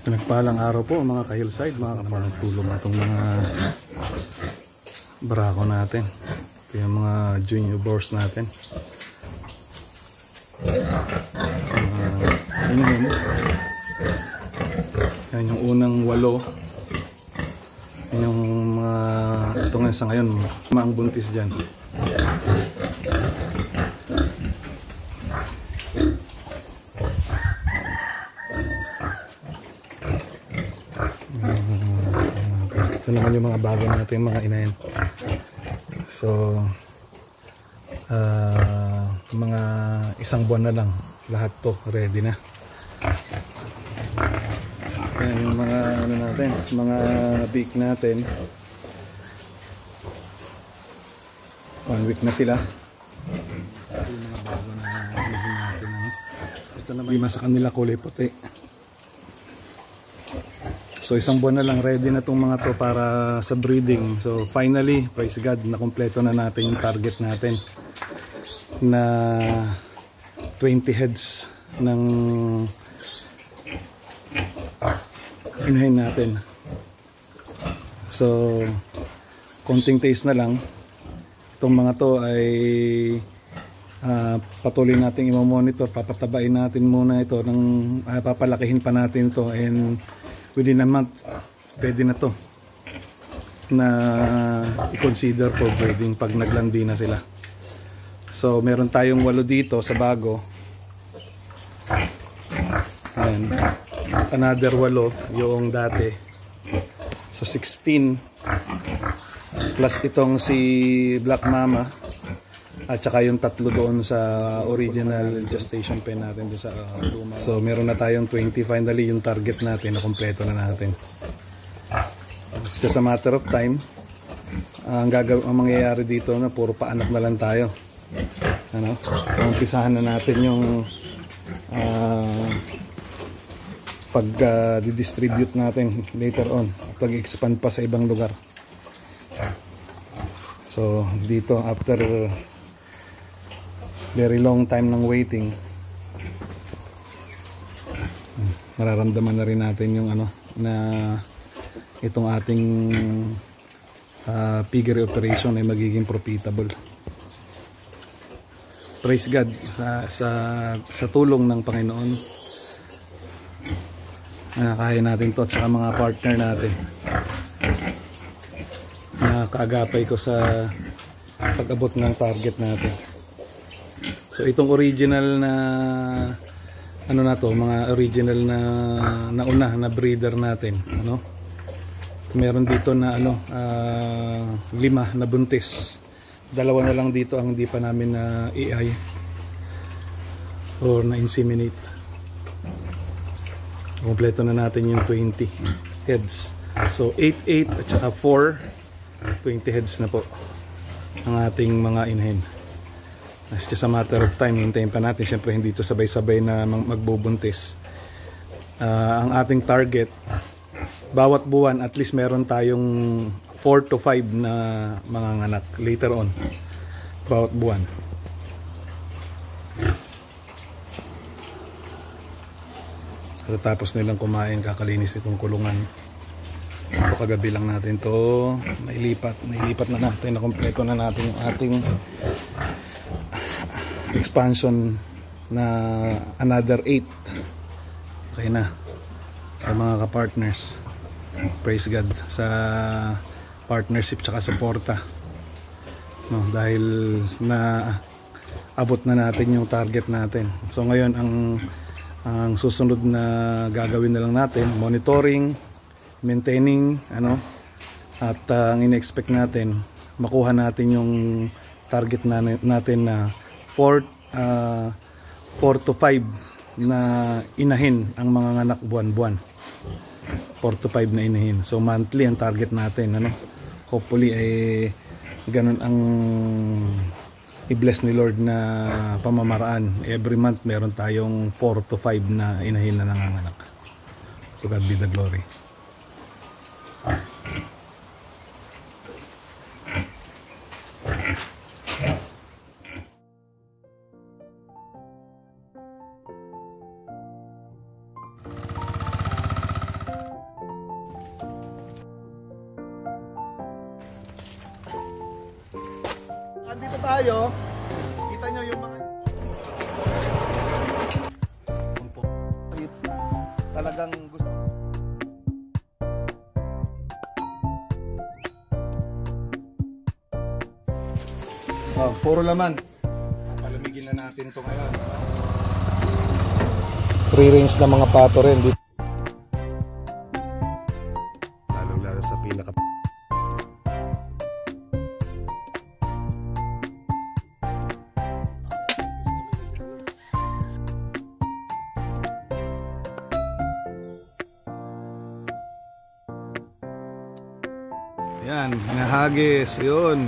Pinagpalang araw po mga ka-hillside, mga kaparang tulong itong mga barako natin. Ito yung mga junior boars natin. Yan yung unang 8. Yan yung mga ito nga sa ngayon, maang buntis dyan. Ito naman yung mga bago natin mga inahin. So mga isang buwan na lang lahat to ready na. Yan yung mga ano natin, mga beak natin. 1 week na sila. Ito yung mga bago na inahin natin. Ito naman yung sa kanila kulay puti. So isang buwan na lang ready na itong mga to para sa breeding. So finally, praise God, nakumpleto na natin yung target natin na 20 heads ng inahin natin. So konting taste na lang. Itong mga to ay patuloy natin i-monitor, papatabain natin muna ito ng papalakihin pa natin to, and within a month pwede na to na i-consider for breeding pag naglandi na sila. So meron tayong 8 dito sa bago. Ayan. Another 8 yung dati. So 16 plus itong si Black Mama at saka yung 3 doon sa original gestation pen natin doon sa luma. So meron na tayong 20 finally, yung target natin na kumpleto na natin. It's just a matter of time. Ang mangyayari dito na puro paanak na lang tayo. Ano? Umpisahan na natin yung pag-distribute natin later on, pag-expand pa sa ibang lugar. So dito after very long time ng waiting, nararamdaman na rin natin yung ano na itong ating piggery operation ay magiging profitable. Praise God sa tulong ng Panginoon. Kaya natin to at saka mga partner natin. Nakakaagapay ko sa pag-abot ng target natin. So itong original na ano na to, mga original na nauna na breeder natin, ano? Meron dito na ano 5 na buntis. 2 na lang dito ang hindi pa namin na AI or na inseminate. Kompleto na natin yung 20 heads. So 8 at saka 4 20 heads na po ang ating mga inahin. It's just a matter of time. Hintayin pa natin. Siyempre hindi ito sabay-sabay na magbubuntis. Ang ating target, bawat buwan at least meron tayong 4 to 5 na mga anak later on. Bawat buwan. Tapos nilang kumain, kakalinis itong kulungan. Ito kagabi lang natin to nailipat na natin, nakompleto na natin yung ating expansion na another 8. Okay na sa mga ka-partners. Praise God sa partnership tsaka suporta, no, dahil na abot na natin yung target natin. So ngayon ang susunod na gagawin na lang natin, monitoring, maintaining, ano, at ang in-expect natin makuha natin yung target natin na 4 to 5 na inahin ang mga anak buwan-buwan. 4 to 5 na inahin. So monthly ang target natin, ano. Hopefully ay ganun ang i-bless ni Lord na pamamaraan. Every month meron tayong 4 to 5 na inahin na nanganganak. To God be the glory. tayo. Kita nyo yung mga talagang gusto. Oh, puro laman. Palamigin na natin ito ngayon. Free range na mga pato rin dito. Lalo sa pinaka. Yan, nahagis, yun.